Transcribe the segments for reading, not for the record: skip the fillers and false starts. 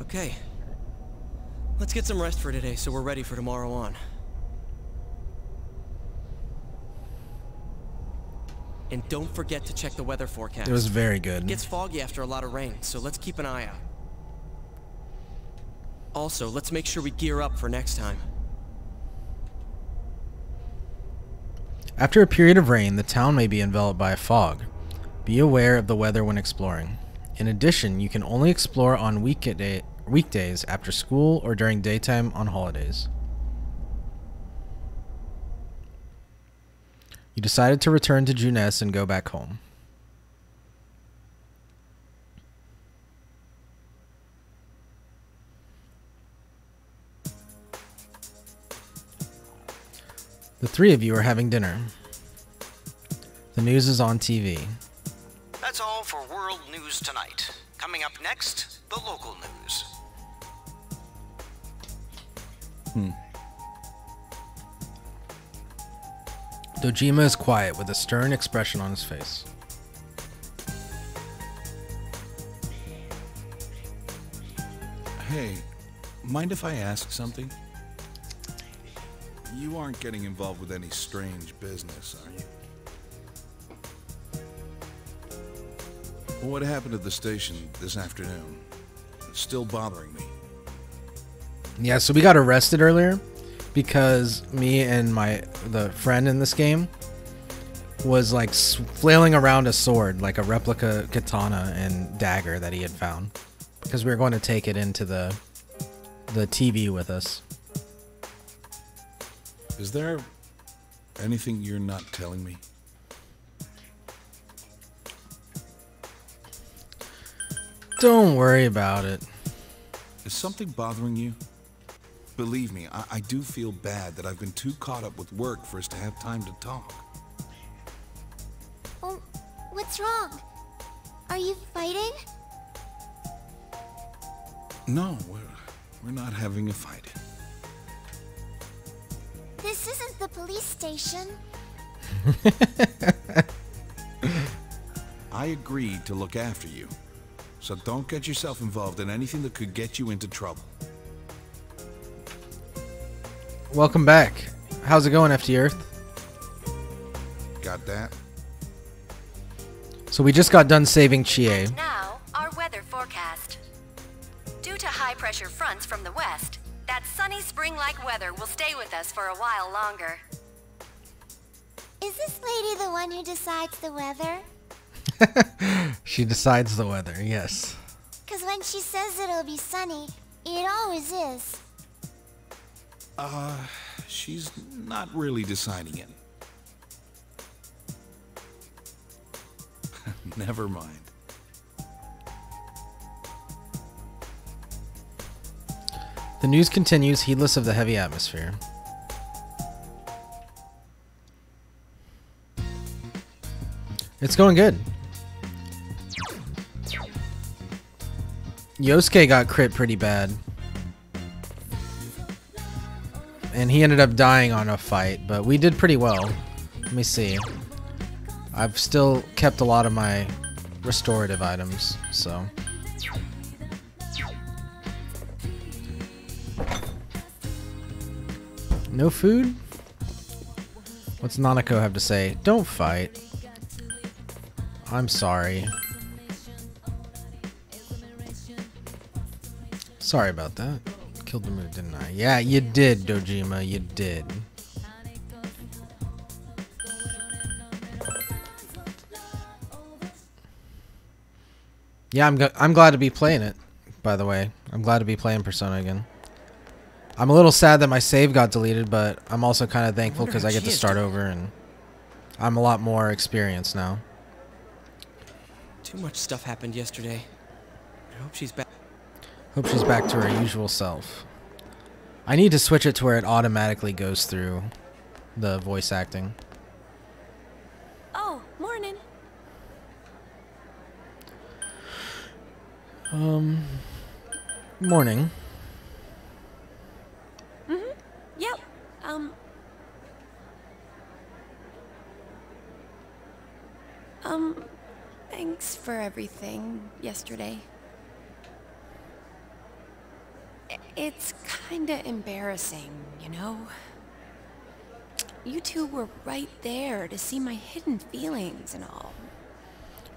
Okay. Let's get some rest for today so we're ready for tomorrow on. And don't forget to check the weather forecast. It was very good. It gets foggy after a lot of rain, so let's keep an eye out. Also, let's make sure we gear up for next time. After a period of rain, the town may be enveloped by a fog. Be aware of the weather when exploring. In addition, you can only explore on weekdays after school or during daytime on holidays. You decided to return to Juness and go back home. The three of you are having dinner. The news is on TV. That's all for World News Tonight. Coming up next, the local news. Dojima is quiet with a stern expression on his face. Hey, mind if I ask something? You aren't getting involved with any strange business, are you? What happened at the station this afternoon? It's still bothering me. Yeah, so we got arrested earlier because me and the friend in this game was like flailing around a sword, like a replica katana and dagger that he had found, because we were going to take it into the TV with us. Is there anything you're not telling me? Don't worry about it. Is something bothering you? Believe me, I do feel bad that I've been too caught up with work for us to have time to talk. Oh, what's wrong? Are you fighting? No, we're not having a fight. This isn't the police station. I agreed to look after you, so don't get yourself involved in anything that could get you into trouble. Welcome back. How's it going, FT Earth? Got that? So we just got done saving Chie. Now, our weather forecast. Due to high-pressure fronts from the west, that sunny spring-like weather will stay with us for a while longer. Is this lady the one who decides the weather? She decides the weather, yes. Because when she says it'll be sunny, it always is. She's not really deciding it. Never mind. The news continues, heedless of the heavy atmosphere. It's going good. Yosuke got crit pretty bad. And he ended up dying on a fight, but we did pretty well. Let me see. I've still kept a lot of my restorative items, so... No food? What's Nanako have to say? Don't fight. I'm sorry. Sorry about that. Killed the mood, didn't I? Yeah, you did, Dojima. You did. Yeah, I'm glad to be playing it, by the way. I'm glad to be playing Persona again. I'm a little sad that my save got deleted, but I'm also kind of thankful because I get to start over and I'm a lot more experienced now. Too much stuff happened yesterday. I hope she's back. Hope she's back to her usual self. I need to switch it to where it automatically goes through the voice acting. Oh, morning. Morning. Yep. Thanks for everything yesterday. It's kinda embarrassing, you know? You two were right there to see my hidden feelings and all.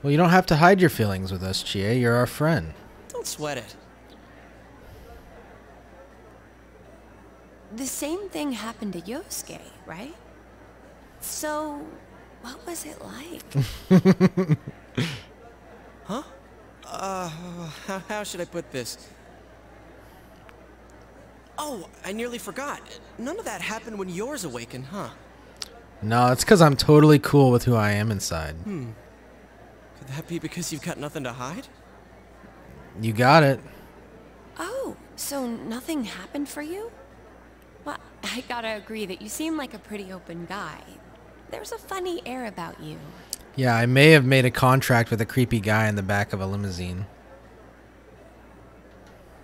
Well, you don't have to hide your feelings with us, Chie. You're our friend. Don't sweat it. The same thing happened to Yosuke, right? So, what was it like? Huh? How should I put this? Oh, I nearly forgot. None of that happened when yours awakened, huh? No, it's because I'm totally cool with who I am inside. Could that be because you've got nothing to hide? You got it. Oh, so nothing happened for you? Well, I gotta agree that you seem like a pretty open guy. There's a funny air about you. Yeah, I may have made a contract with a creepy guy in the back of a limousine.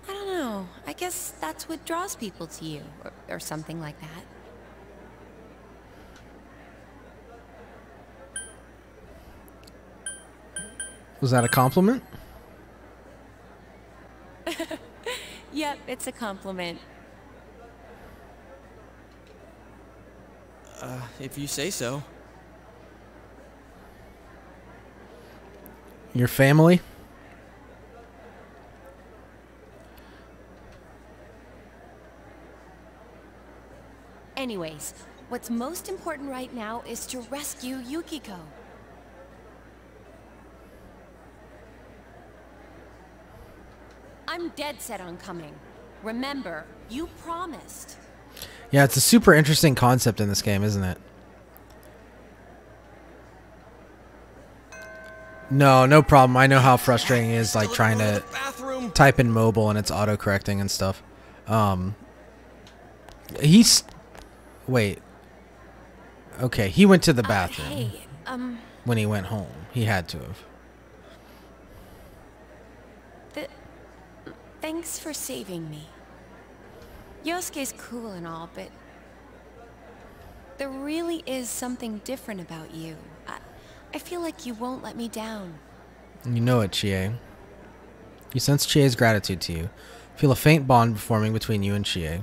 I don't know. I guess that's what draws people to you, or something like that. Was that a compliment? Yep, it's a compliment. If you say so. Your family? Anyways, what's most important right now is to rescue Yukiko. I'm dead set on coming. Remember, you promised. Yeah, it's a super interesting concept in this game, isn't it? No problem. I know how frustrating it is, like, trying to Bathroom. type in mobile and it's auto-correcting and stuff. Wait. Okay, he went to the bathroom Hey, when he went home. He had to have. Thanks for saving me. Yosuke's cool and all, but there really is something different about you. I feel like you won't let me down. You know it, Chie. You sense Chie's gratitude to you. Feel a faint bond forming between you and Chie.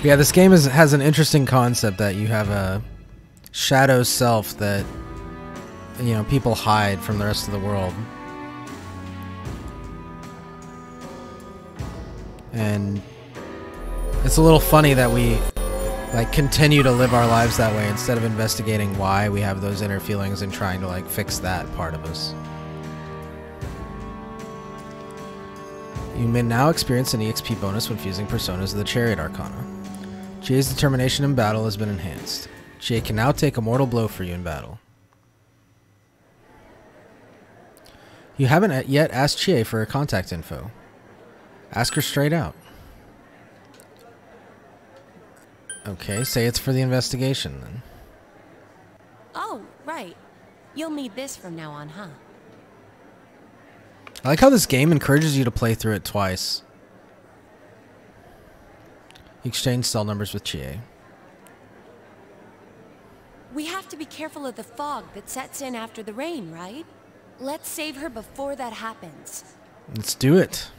Yeah, this game has an interesting concept that you have a shadow self that, you know, people hide from the rest of the world. And it's a little funny that we like continue to live our lives that way instead of investigating why we have those inner feelings and trying to like fix that part of us. You may now experience an EXP bonus when fusing personas of the Chariot Arcana. Chie's determination in battle has been enhanced. Chie can now take a mortal blow for you in battle. You haven't yet asked Chie for her contact info. Ask her straight out. Okay, say it's for the investigation then. Oh, right. You'll need this from now on, huh? I like how this game encourages you to play through it twice. You exchange cell numbers with Chie. We have to be careful of the fog that sets in after the rain, right? Let's save her before that happens. Let's do it.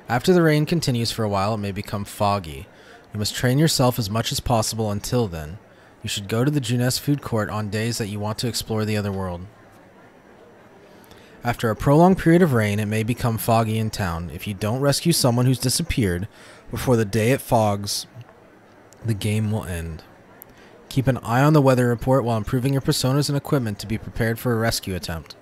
After the rain continues for a while, it may become foggy. You must train yourself as much as possible until then. You should go to the Junes food court on days that you want to explore the other world. After a prolonged period of rain, it may become foggy in town. If you don't rescue someone who's disappeared before the day it fogs, the game will end. Keep an eye on the weather report while improving your personas and equipment to be prepared for a rescue attempt.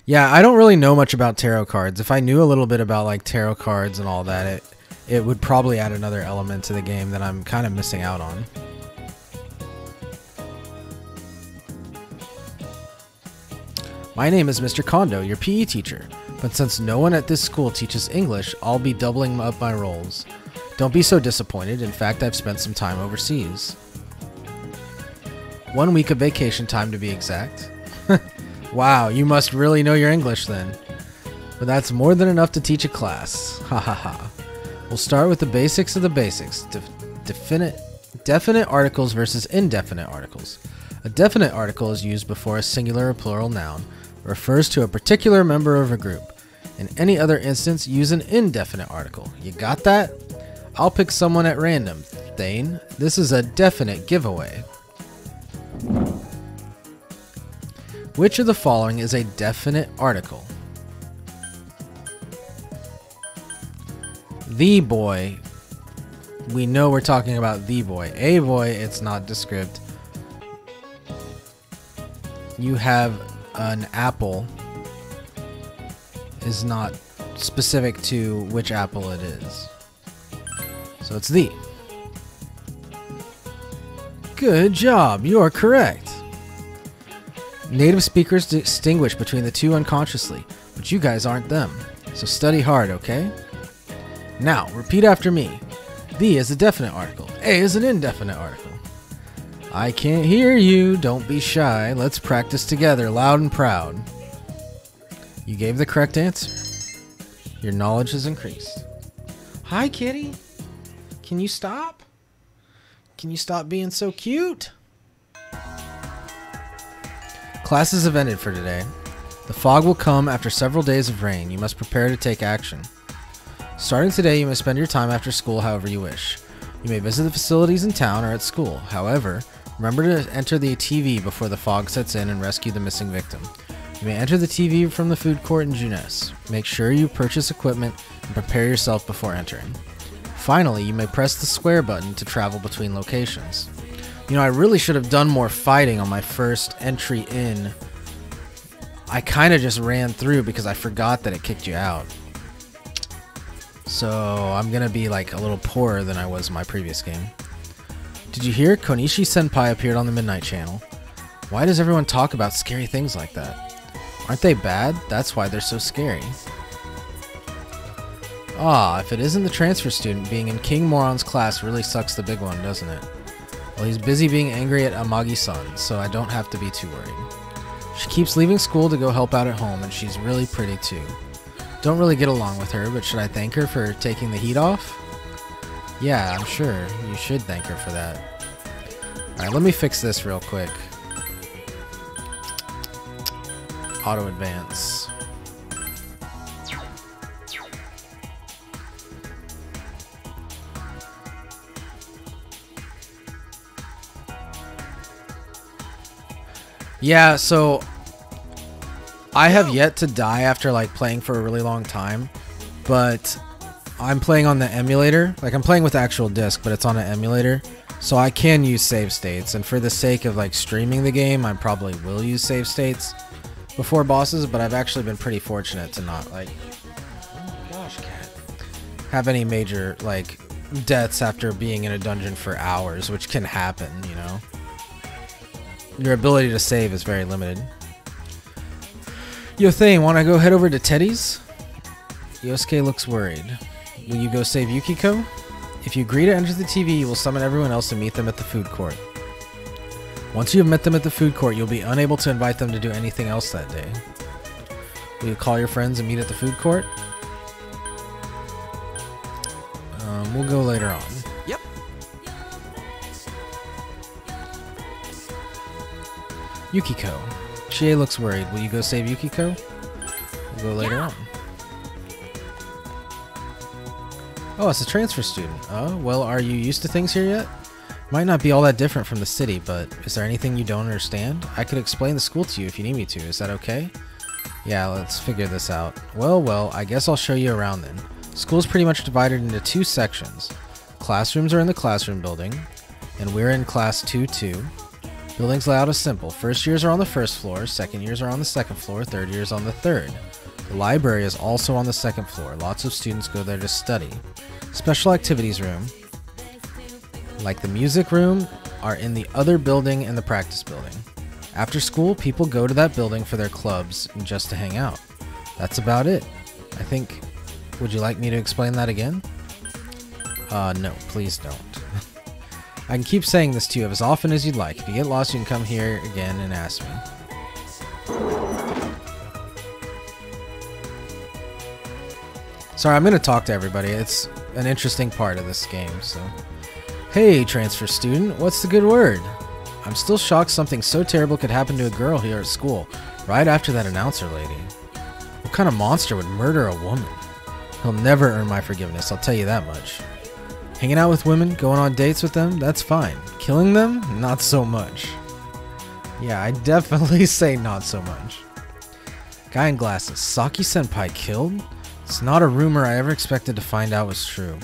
Yeah, I don't really know much about tarot cards. If I knew a little bit about like tarot cards and all that, it would probably add another element to the game that I'm kind of missing out on. My name is Mr. Kondo, your PE teacher, but since no one at this school teaches English, I'll be doubling up my roles. Don't be so disappointed. In fact, I've spent some time overseas. 1 week of vacation time to be exact. Wow, you must really know your English then. But that's more than enough to teach a class. Ha ha ha. We'll start with the basics of the basics. Definite articles versus indefinite articles. A definite article is used before a singular or plural noun, refers to a particular member of a group. In any other instance, use an indefinite article. You got that? I'll pick someone at random. Thane, this is a definite giveaway. Which of the following is a definite article? The boy. We know we're talking about the boy. A boy, it's not descript. You have an apple is not specific to which apple it is. So it's the. Good job, you are correct. Native speakers distinguish between the two unconsciously, but you guys aren't them. So study hard, okay? Now, repeat after me. The is a definite article. A is an indefinite article. I can't hear you. Don't be shy. Let's practice together, loud and proud. You gave the correct answer. Your knowledge has increased. Hi, kitty. Can you stop? Can you stop being so cute? Classes have ended for today. The fog will come after several days of rain. You must prepare to take action. Starting today, you may spend your time after school however you wish. You may visit the facilities in town or at school. However, remember to enter the TV before the fog sets in and rescue the missing victim. You may enter the TV from the food court in Jeunesse. Make sure you purchase equipment and prepare yourself before entering. Finally, you may press the square button to travel between locations. You know, I really should have done more fighting on my first entry in. I kind of just ran through because I forgot that it kicked you out. So I'm gonna be like a little poorer than I was in my previous game. Did you hear? Konishi Senpai appeared on the Midnight Channel. Why does everyone talk about scary things like that? Aren't they bad? That's why they're so scary. Ah, if it isn't the transfer student, being in King Moron's class really sucks the big one, doesn't it? Well, he's busy being angry at Amagi-san, so I don't have to be too worried. She keeps leaving school to go help out at home, and she's really pretty too. Don't really get along with her, but should I thank her for taking the heat off? Yeah, I'm sure. You should thank her for that. Alright, let me fix this real quick. Auto advance. Yeah, so I have yet to die after like playing for a really long time, but I'm playing on the emulator. Like I'm playing with the actual disc, but it's on an emulator, so I can use save states. And for the sake of like streaming the game, I probably will use save states before bosses. But I've actually been pretty fortunate to not like, oh my gosh, cat, have any major like deaths after being in a dungeon for hours, which can happen. You know, your ability to save is very limited. Yo, Thane, wanna go head over to Teddy's? Yosuke looks worried. Will you go save Yukiko? If you agree to enter the TV, you will summon everyone else and meet them at the food court. Once you have met them at the food court, you'll be unable to invite them to do anything else that day. Will you call your friends and meet at the food court? We'll go later on. Yep. Yukiko. Chie looks worried. Will you go save Yukiko? We'll go later on. Oh, it's a transfer student. Oh, well, are you used to things here yet? Might not be all that different from the city, but is there anything you don't understand? I could explain the school to you if you need me to. Is that okay? Yeah, let's figure this out. Well, I guess I'll show you around then. School's pretty much divided into two sections. Classrooms are in the classroom building, and we're in class 2-2. Building's layout is simple. First years are on the first floor, second years are on the second floor, third years on the third. The library is also on the second floor. Lots of students go there to study. Special activities room, like the music room, are in the other building and the practice building. After school, people go to that building for their clubs and just to hang out. That's about it. I think... Would you like me to explain that again? No, please don't. I can keep saying this to you as often as you'd like. If you get lost, you can come here again and ask me. Sorry, I'm going to talk to everybody. It's an interesting part of this game, so Hey, transfer student, what's the good word? I'm still shocked something so terrible could happen to a girl here at school, right after that announcer lady. What kind of monster would murder a woman? He'll never earn my forgiveness, I'll tell you that much. Hanging out with women, going on dates with them, that's fine. Killing them? Not so much. Yeah, I definitely say not so much. Guy in glasses. Saki-senpai killed? It's not a rumor I ever expected to find out was true.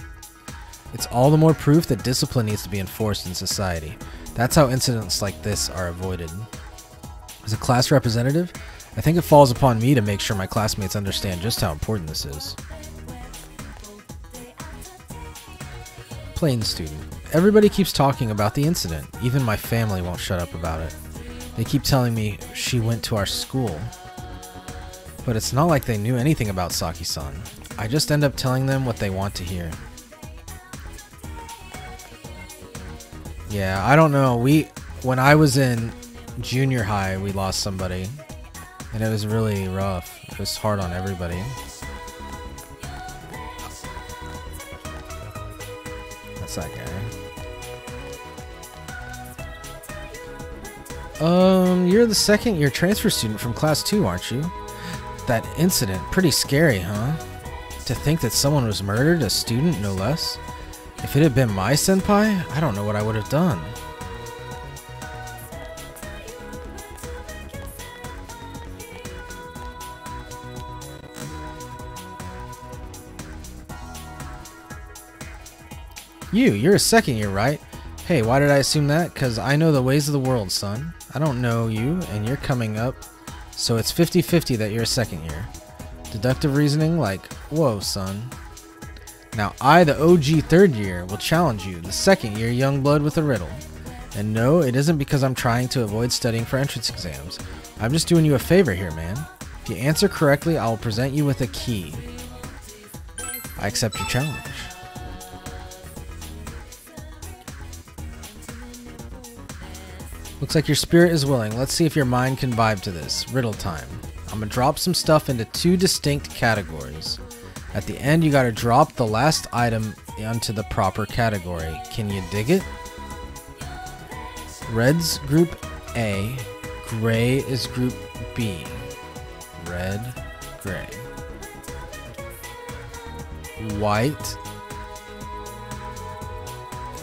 It's all the more proof that discipline needs to be enforced in society. That's how incidents like this are avoided. As a class representative, I think it falls upon me to make sure my classmates understand just how important this is. Plain student. Everybody keeps talking about the incident. Even my family won't shut up about it. They keep telling me she went to our school. But it's not like they knew anything about Saki-san. I just end up telling them what they want to hear. Yeah, I don't know. When I was in junior high, we lost somebody. And it was really rough. It was hard on everybody. That's that guy. You're the second year transfer student from class 2, aren't you? That incident, pretty scary, huh? To think that someone was murdered, a student, no less. If it had been my senpai, I don't know what I would have done. You're a second year, right? Hey, why did I assume that? 'Cause I know the ways of the world, son. I don't know you, and you're coming up. So it's 50-50 that you're a second year. Deductive reasoning, like, whoa, son. Now I, the OG third year, will challenge you, the second year young blood, with a riddle. And no, it isn't because I'm trying to avoid studying for entrance exams. I'm just doing you a favor here, man. If you answer correctly, I will present you with a key. I accept your challenge. Looks like your spirit is willing. Let's see if your mind can vibe to this. Riddle time. I'm gonna drop some stuff into 2 distinct categories. At the end, you gotta drop the last item onto the proper category. Can you dig it? Red's group A. Gray is group B. Red, gray. White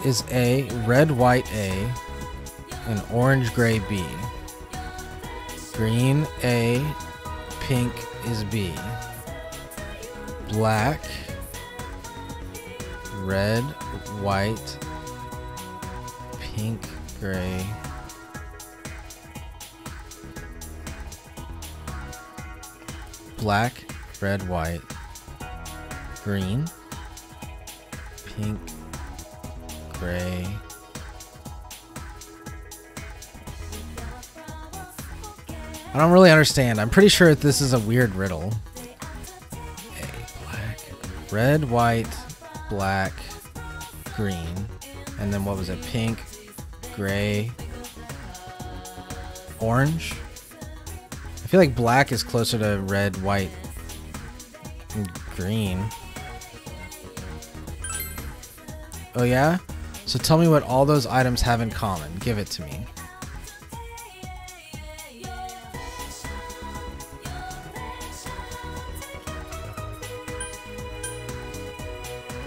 is A. Red, white A. And orange, gray, B. Green, A. Pink is B. Black, red, white, pink, gray. Black, red, white, green, pink, gray. I don't really understand. I'm pretty sure this is a weird riddle. A, black, red, white, black, green, and then what was it? Pink, gray, orange. I feel like black is closer to red, white, and green. Oh yeah? So tell me what all those items have in common. Give it to me.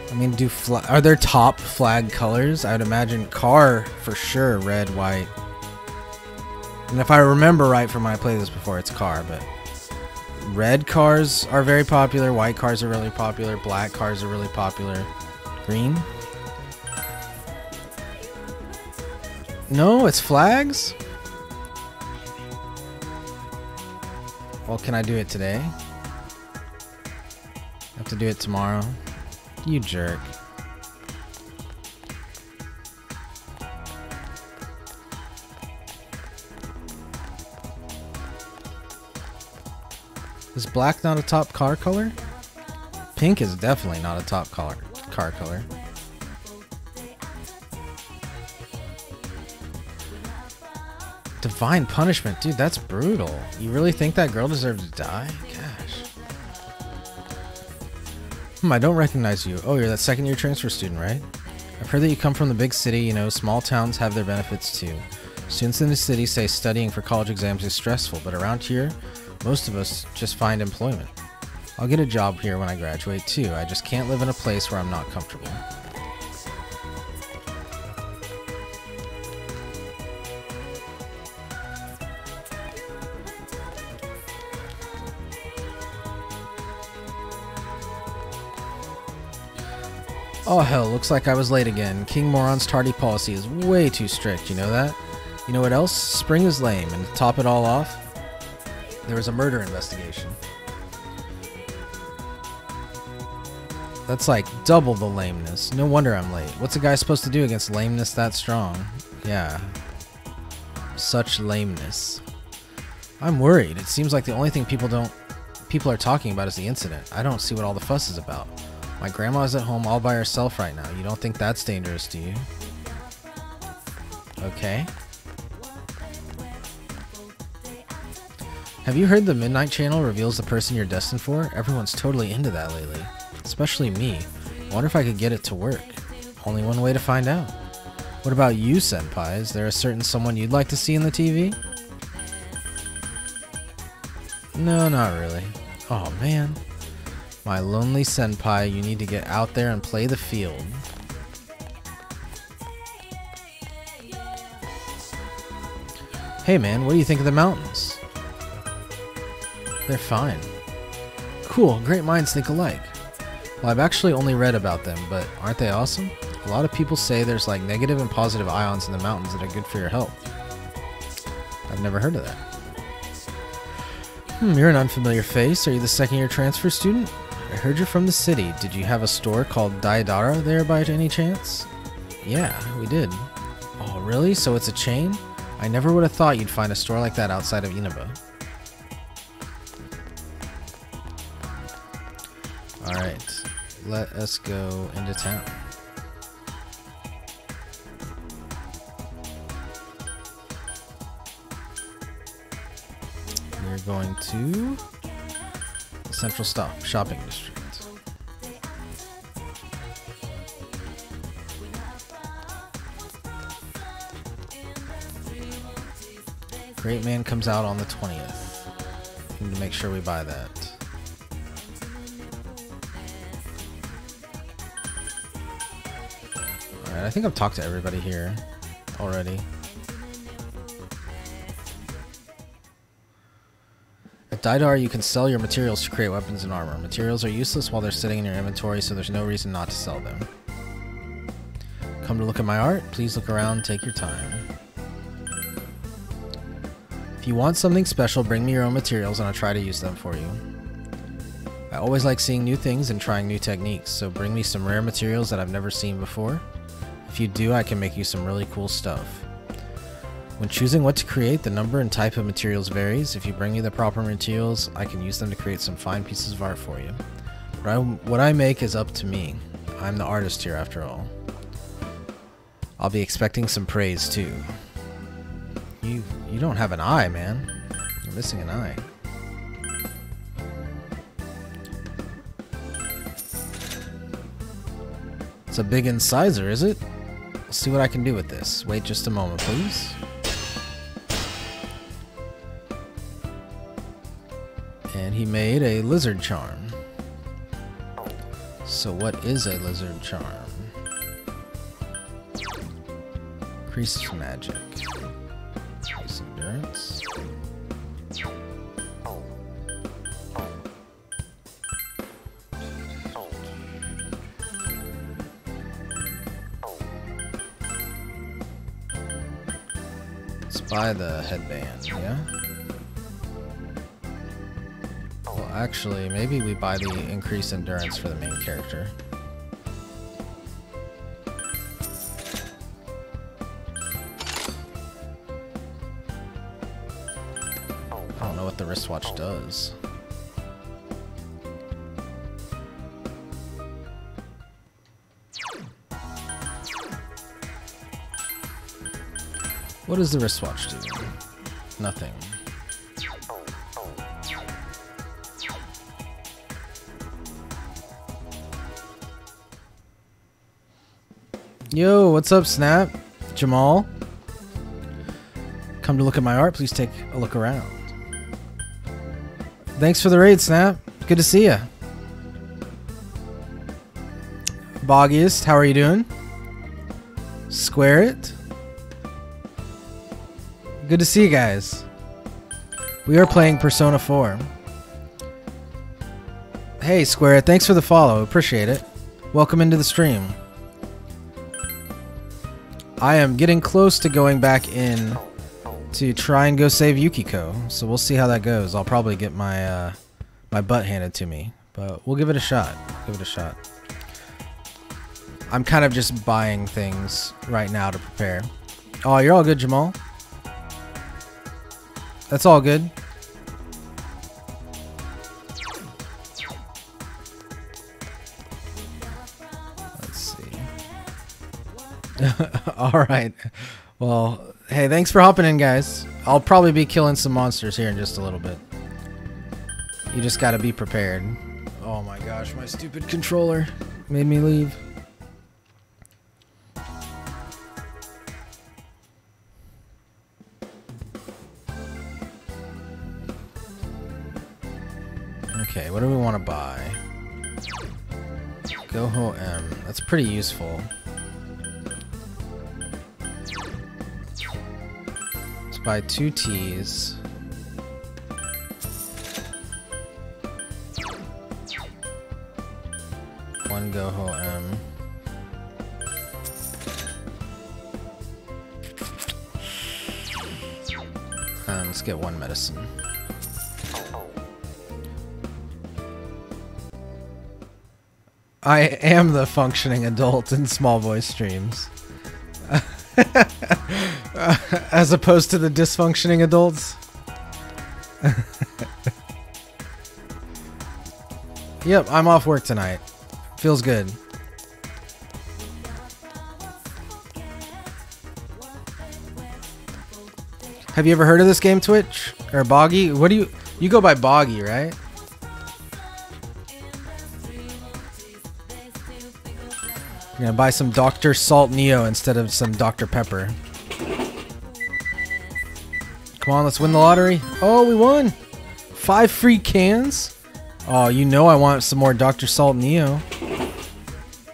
I mean, are there top flag colors? I would imagine car for sure, red, white. And if I remember right from when I played this before, it's car, but red cars are very popular, white cars are really popular, black cars are really popular. Green? No, it's flags? Well, can I do it today? I have to do it tomorrow. You jerk. Is black not a top car color? Pink is definitely not a top car color. Divine punishment. Dude, that's brutal. You really think that girl deserved to die? Gosh. I don't recognize you. Oh, you're that second year transfer student, right? I've heard that you come from the big city. You know, small towns have their benefits too. Students in the city say studying for college exams is stressful, but around here, most of us just find employment. I'll get a job here when I graduate too. I just can't live in a place where I'm not comfortable. Oh hell, looks like I was late again. King Moron's tardy policy is way too strict, you know that? You know what else? Spring is lame, and to top it all off, there was a murder investigation. That's like double the lameness. No wonder I'm late. What's a guy supposed to do against lameness that strong? Yeah. Such lameness. I'm worried. It seems like the only thing people are talking about is the incident. I don't see what all the fuss is about. My grandma's at home all by herself right now. You don't think that's dangerous, do you? Okay. Have you heard the Midnight Channel reveals the person you're destined for? Everyone's totally into that lately. Especially me. I wonder if I could get it to work. Only one way to find out. What about you, Senpai? Is there a certain someone you'd like to see in the TV? No, not really. Oh, man. My lonely senpai, you need to get out there and play the field. Hey man, what do you think of the mountains? They're fine. Cool, great minds think alike. Well, I've actually only read about them, but aren't they awesome? A lot of people say there's like negative and positive ions in the mountains that are good for your health. I've never heard of that. You're an unfamiliar face. Are you the second-year transfer student? I heard you're from the city. Did you have a store called Daidara there by any chance? Yeah, we did. Oh, really? So it's a chain? I never would have thought you'd find a store like that outside of Inaba. Alright, let us go into town. We're going to Central Stop Shopping District. Great Man comes out on the 20th. Need to make sure we buy that. Alright, I think I've talked to everybody here already. At Daidar, you can sell your materials to create weapons and armor. Materials are useless while they're sitting in your inventory, so there's no reason not to sell them. Come to look at my art? Please look around, take your time. If you want something special, bring me your own materials and I'll try to use them for you. I always like seeing new things and trying new techniques, so bring me some rare materials that I've never seen before. If you do, I can make you some really cool stuff. When choosing what to create, the number and type of materials varies. If you bring me the proper materials, I can use them to create some fine pieces of art for you. What I make is up to me. I'm the artist here after all. I'll be expecting some praise too. You don't have an eye, man. You're missing an eye. It's a big incisor, is it? Let's see what I can do with this. Wait just a moment, please. And he made a lizard charm. So what is a lizard charm? Increases magic. Increase endurance. Let's buy the headband, yeah? Well, actually, maybe we buy the increased endurance for the main character. I don't know what the wristwatch does. What does the wristwatch do? Nothing. Yo, what's up, Snap? Jamal? Come to look at my art, please take a look around. Thanks for the raid, Snap. Good to see ya. Boggiest, how are you doing? Square it. Good to see you guys. We are playing Persona 4. Hey, Square it. Thanks for the follow. Appreciate it. Welcome into the stream. I am getting close to going back in to try and go save Yukiko, so we'll see how that goes. I'll probably get my my butt handed to me, but we'll give it a shot. Give it a shot. I'm kind of just buying things right now to prepare. Oh, you're all good, Jamal. That's all good. Let's see. Alright. Well, hey, thanks for hopping in, guys. I'll probably be killing some monsters here in just a little bit. You just gotta be prepared. Oh my gosh, my stupid controller made me leave. Okay, what do we want to buy? Goho M. That's pretty useful. Let's buy 2 T's. One Goho M. And let's get 1 medicine. I am the functioning adult in small voice streams. As opposed to the dysfunctioning adults. Yep, I'm off work tonight. Feels good. Have you ever heard of this game, Twitch? Or Boggy? What do you go by Boggy, right? I'm gonna buy some Dr. Salt Neo instead of some Dr. Pepper. Come on, let's win the lottery. Oh, we won! 5 free cans? Oh, you know I want some more Dr. Salt Neo.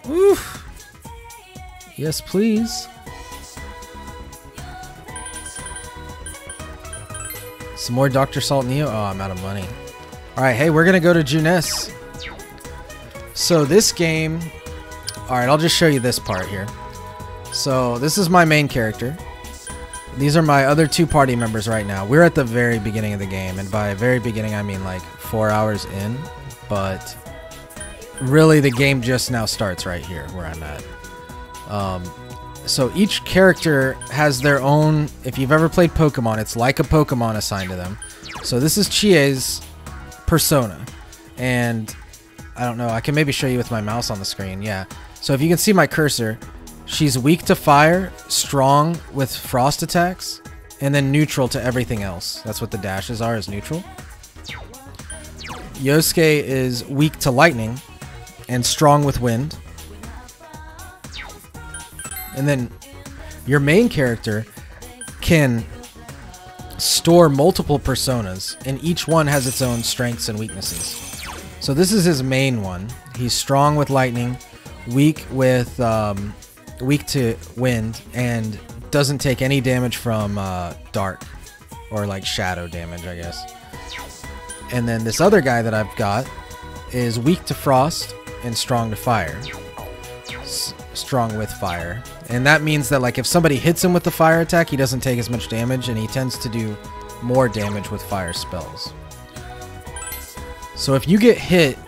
Oof! Yes, please. Some more Dr. Salt Neo? Oh, I'm out of money. Alright, hey, we're gonna go to Junes. So this game... Alright, I'll just show you this part here. So, this is my main character. These are my other 2 party members right now. We're at the very beginning of the game, and by very beginning I mean like 4 hours in, but really the game just now starts right here where I'm at. So each character has their own, if you've ever played Pokemon, it's like a Pokemon assigned to them. So this is Chie's persona, and I don't know, I can maybe show you with my mouse on the screen, yeah. So if you can see my cursor, she's weak to fire, strong with frost attacks, and then neutral to everything else. That's what the dashes are, is neutral. Yosuke is weak to lightning and strong with wind. And then your main character can store multiple personas, and each one has its own strengths and weaknesses. So this is his main one. He's strong with lightning, weak with weak to wind, and doesn't take any damage from dark or like shadow damage, I guess. And then this other guy that I've got is weak to frost and strong to fire. Strong with fire. And that means that like if somebody hits him with the fire attack, he doesn't take as much damage, and he tends to do more damage with fire spells. So if you get hit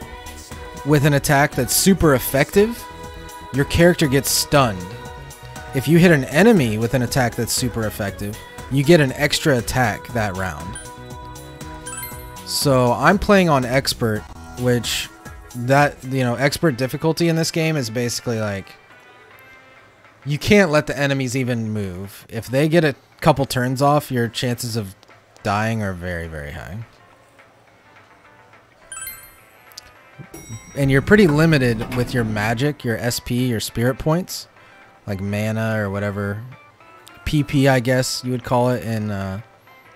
with an attack that's super effective, your character gets stunned. If you hit an enemy with an attack that's super effective, you get an extra attack that round. So I'm playing on expert, which that, you know, expert difficulty in this game is basically like you can't let the enemies even move. If they get a couple turns off, your chances of dying are very, very high. And you're pretty limited with your magic, your SP, your spirit points. like mana or whatever. PP, I guess you would call it in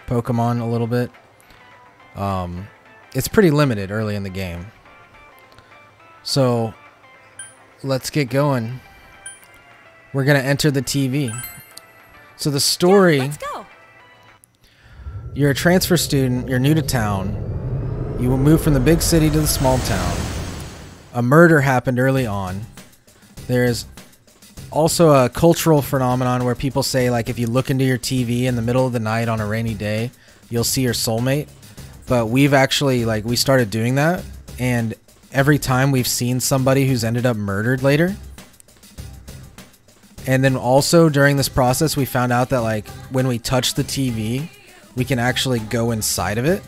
Pokemon a little bit. It's pretty limited early in the game. So let's get going. We're going to enter the TV. So the story... Yeah, let's go. You're a transfer student. You're new to town. You will move from the big city to the small town. A murder happened early on. There's also a cultural phenomenon where people say, like, if you look into your TV in the middle of the night on a rainy day, you'll see your soulmate. But we've actually, like, we started doing that, and every time we've seen somebody who's ended up murdered later. And then also during this process, we found out that, like, when we touch the TV, we can actually go inside of it.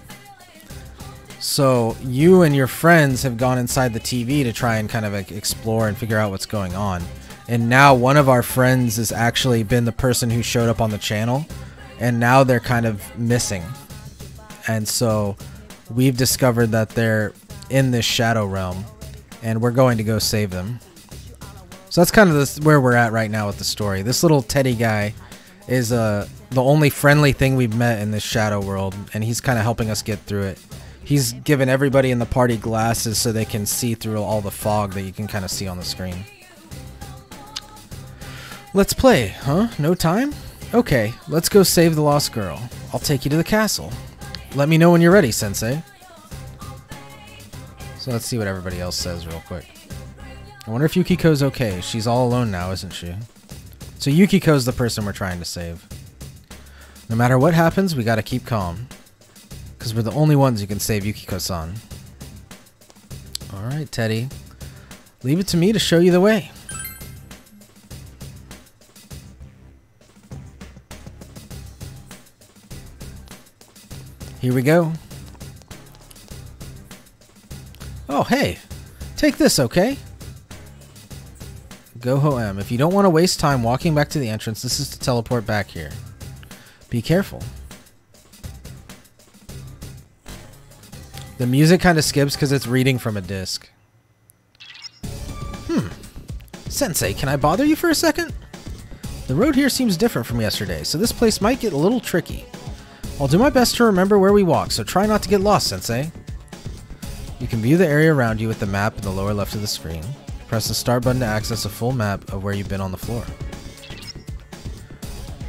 So you and your friends have gone inside the TV to try and kind of like explore and figure out what's going on. And now one of our friends has actually been the person who showed up on the channel, and now they're kind of missing. And so we've discovered that they're in this shadow realm, and we're going to go save them. So that's kind of where we're at right now with the story. This little Teddy guy is the only friendly thing we've met in this shadow world, and he's kind of helping us get through it. He's given everybody in the party glasses so they can see through all the fog that you can kind of see on the screen. Let's play, huh? No time? Okay, let's go save the lost girl. I'll take you to the castle. Let me know when you're ready, Sensei. So let's see what everybody else says real quick. I wonder if Yukiko's okay. She's all alone now, isn't she? So Yukiko's the person we're trying to save. No matter what happens, we gotta keep calm. Because we're the only ones who can save Yukiko-san. Alright, Teddy. Leave it to me to show you the way. Here we go. Oh, hey. Take this, okay? Go-ho-em. If you don't want to waste time walking back to the entrance, this is to teleport back here. Be careful. The music kind of skips because it's reading from a disc. Sensei, can I bother you for a second? The road here seems different from yesterday, so this place might get a little tricky. I'll do my best to remember where we walk, so try not to get lost, Sensei. You can view the area around you with the map in the lower left of the screen. Press the start button to access a full map of where you've been on the floor.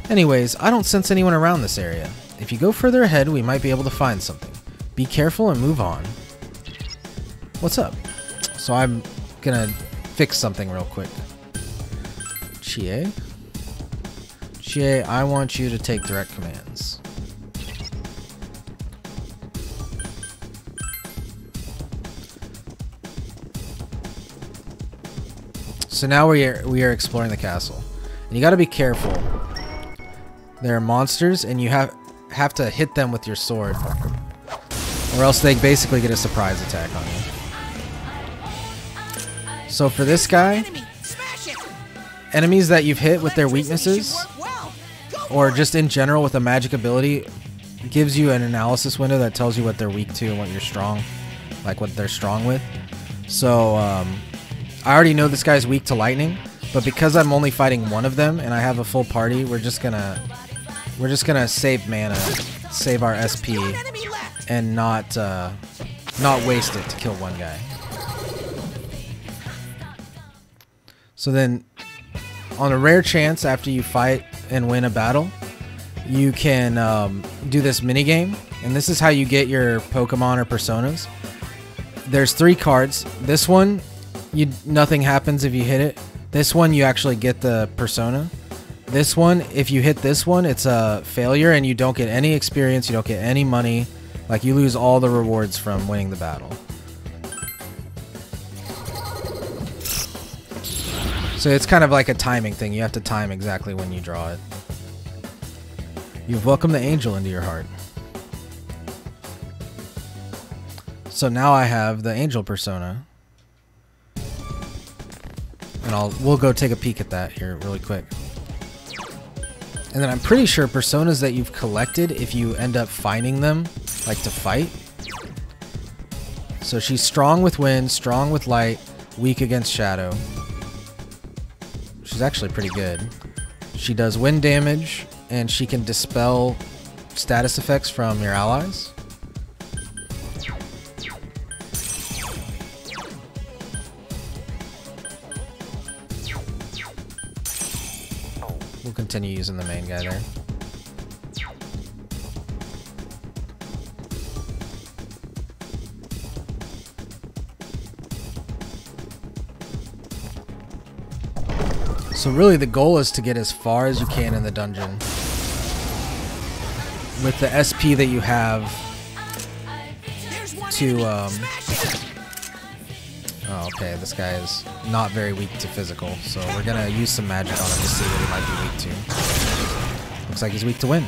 Anyways, I don't sense anyone around this area. If you go further ahead, we might be able to find something. Be careful and move on. What's up? So I'm gonna fix something real quick. Chie? Chie, I want you to take direct commands. So now we are exploring the castle. And you gotta be careful. There are monsters and you have to hit them with your sword. Or else they basically get a surprise attack on you. So for this guy, enemies that you've hit with their weaknesses, or just in general with a magic ability, gives you an analysis window that tells you what they're weak to and what you're strong, like what they're strong with. So I already know this guy's weak to lightning, but because I'm only fighting one of them and I have a full party, we're just gonna save mana, save our SP, and not waste it to kill one guy. So then, on a rare chance after you fight and win a battle, you can do this minigame, and this is how you get your Pokemon or Personas. There's 3 cards. This one, nothing happens if you hit it. This one, you actually get the Persona. This one, if you hit this one, it's a failure and you don't get any experience, you don't get any money. Like, you lose all the rewards from winning the battle. So it's kind of like a timing thing. You have to time exactly when you draw it. You've welcomed the angel into your heart. So now I have the angel persona. And we'll go take a peek at that here really quick. And then I'm pretty sure personas that you've collected, if you end up finding them, like to fight. So she's strong with wind, strong with light, weak against shadow. which is actually pretty good. She does wind damage, and she can dispel status effects from your allies. We'll continue using the main guy there. So really the goal is to get as far as you can in the dungeon with the SP that you have to oh, okay, this guy is not very weak to physical, so we're gonna use some magic on him to see what he might be weak to. Looks like he's weak to wind.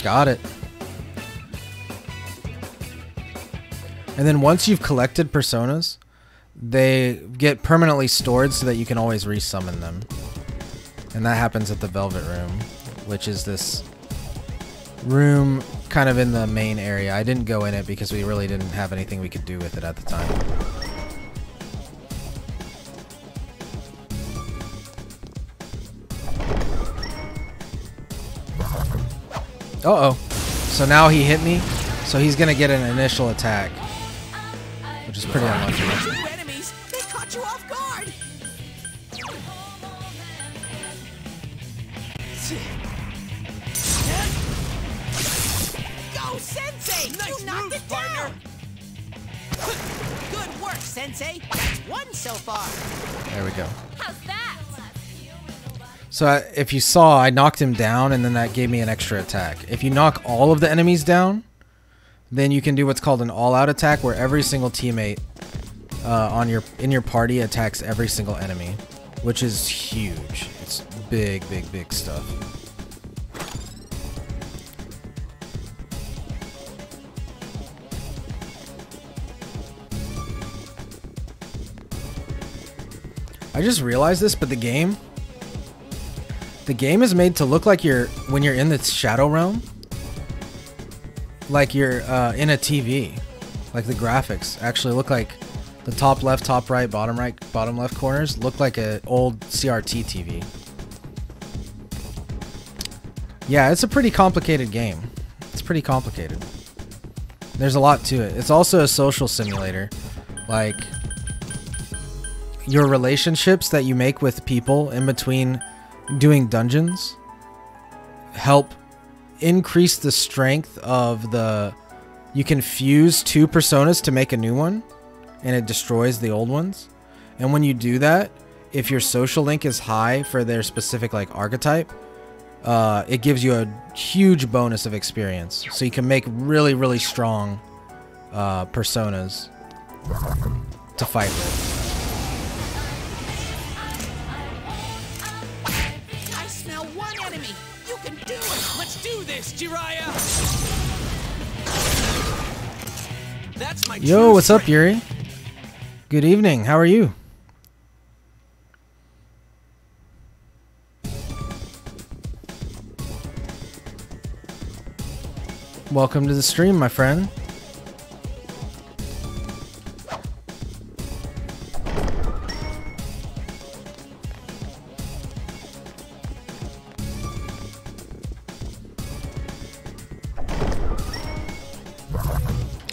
Got it. And then once you've collected personas, they get permanently stored so that you can always resummon them. And that happens at the Velvet Room, which is this room kind of in the main area. I didn't go in it because we really didn't have anything we could do with it at the time. Uh-oh. So now he hit me, so he's gonna get an initial attack, which is pretty unlucky. Two enemies! They caught you off guard! Go, Sensei! Nice You knocked move, it partner. down! Good work, Sensei! That's one so far! There we go. How's that? So if you saw, I knocked him down, and then that gave me an extra attack. If you knock all of the enemies down, then you can do what's called an all-out attack, where every single teammate in your party attacks every single enemy, which is huge. It's big, big, big stuff. I just realized this, but the game is made to look like when you're in the Shadow Realm, like you're in a TV. Like the graphics actually look like the top left, top right, bottom left corners look like an old CRT TV. Yeah, it's a pretty complicated game. It's pretty complicated. There's a lot to it. It's also a social simulator. Like, your relationships that you make with people in between doing dungeons help increase the strength of the... You can fuse two personas to make a new one, and it destroys the old ones. And when you do that, if your social link is high for their specific like archetype, it gives you a huge bonus of experience. So you can make really, really strong personas to fight with. I smell one enemy! You can do it! Let's do this, Jiraiya! That's my Yo, true what's up, strength. Yuri? Good evening. How are you? Welcome to the stream, my friend.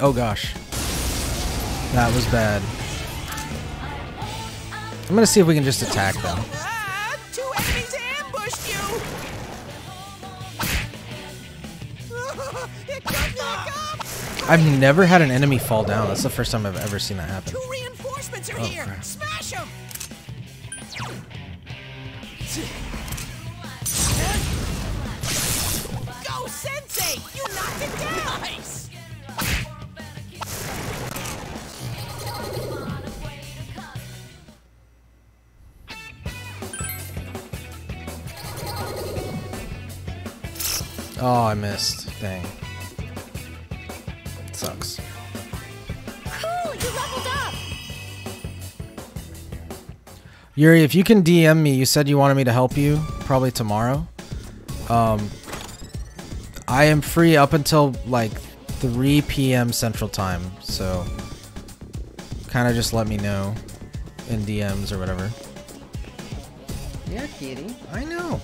Oh gosh. That was bad. I'm gonna see if we can just attack them. Ah! Two enemies ambushed you! It got back up! I've never had an enemy fall down. That's the first time I've ever seen that happen. Two reinforcements are here! crap. Smash them! Go, Sensei! You knocked it down! Nice! Oh, I missed. Dang. Sucks. Cool, you leveled up! Yuri, if you can DM me, you said you wanted me to help you, probably tomorrow. I am free up until like 3 p.m. Central Time, so kind of just let me know in DMs or whatever. Yeah, kitty. I know.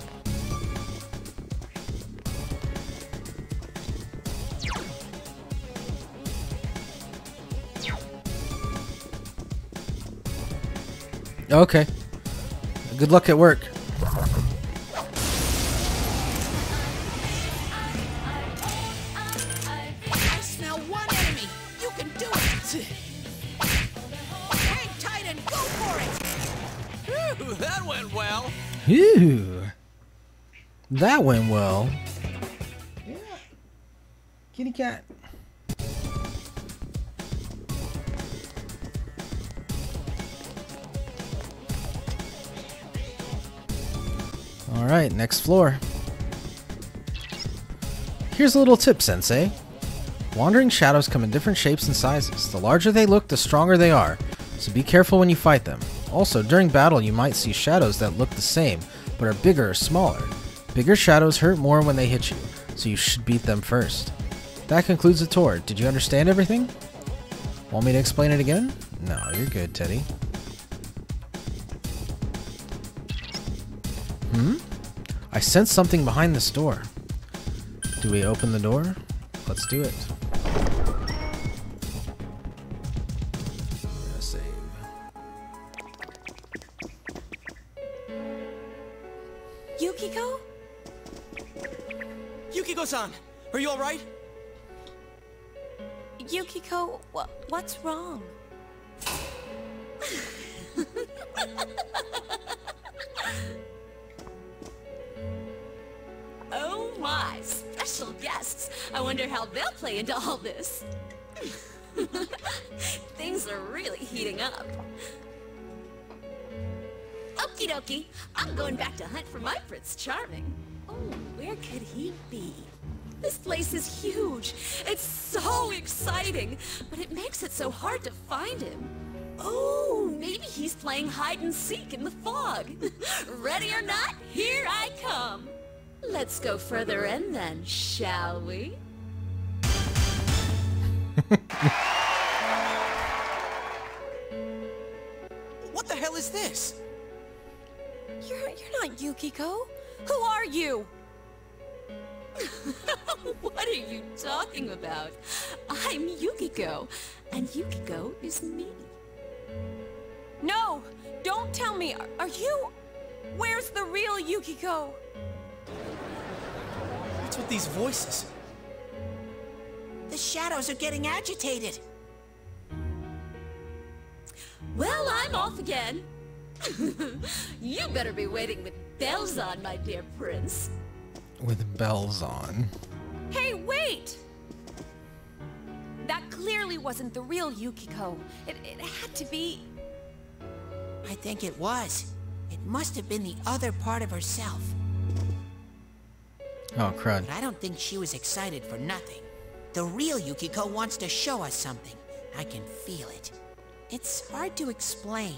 Okay. Good luck at work. I smell one enemy. You can do it. Hang tight and go for it. Ooh, that went well. Phew. That went well. Yeah. Kitty cat. Alright, next floor. Here's a little tip, Sensei. Wandering shadows come in different shapes and sizes. The larger they look, the stronger they are, so be careful when you fight them. Also, during battle you might see shadows that look the same, but are bigger or smaller. Bigger shadows hurt more when they hit you, so you should beat them first. That concludes the tour. Did you understand everything? Want me to explain it again? No, you're good, Teddy. I sense something behind this door. Do we open the door? Let's do it. Save. Yukiko? Yukiko-san, are you alright? Yukiko, what's wrong? Oh my, special guests. I wonder how they'll play into all this. Things are really heating up. Okie dokie, I'm going back to hunt for my Prince Charming. Oh, where could he be? This place is huge. It's so exciting, but it makes it so hard to find him. Oh, maybe he's playing hide and seek in the fog. Ready or not, here I come. Let's go further in then, shall we? What the hell is this? You're not Yukiko. Who are you? What are you talking about? I'm Yukiko, and Yukiko is me. No! Don't tell me! Are you... Where's the real Yukiko? What's with these voices? The shadows are getting agitated. Well, I'm off again. You better be waiting with bells on, my dear prince. With bells on. Hey, wait! That clearly wasn't the real Yukiko. It had to be... I think it was. It must have been the other part of herself. Oh, crud. But I don't think she was excited for nothing. The real Yukiko wants to show us something. I can feel it. It's hard to explain.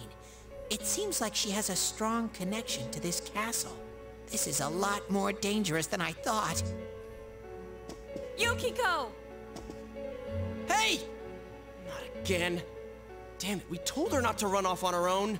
It seems like she has a strong connection to this castle. This is a lot more dangerous than I thought. Yukiko! Hey! Not again. Damn it, we told her not to run off on her own.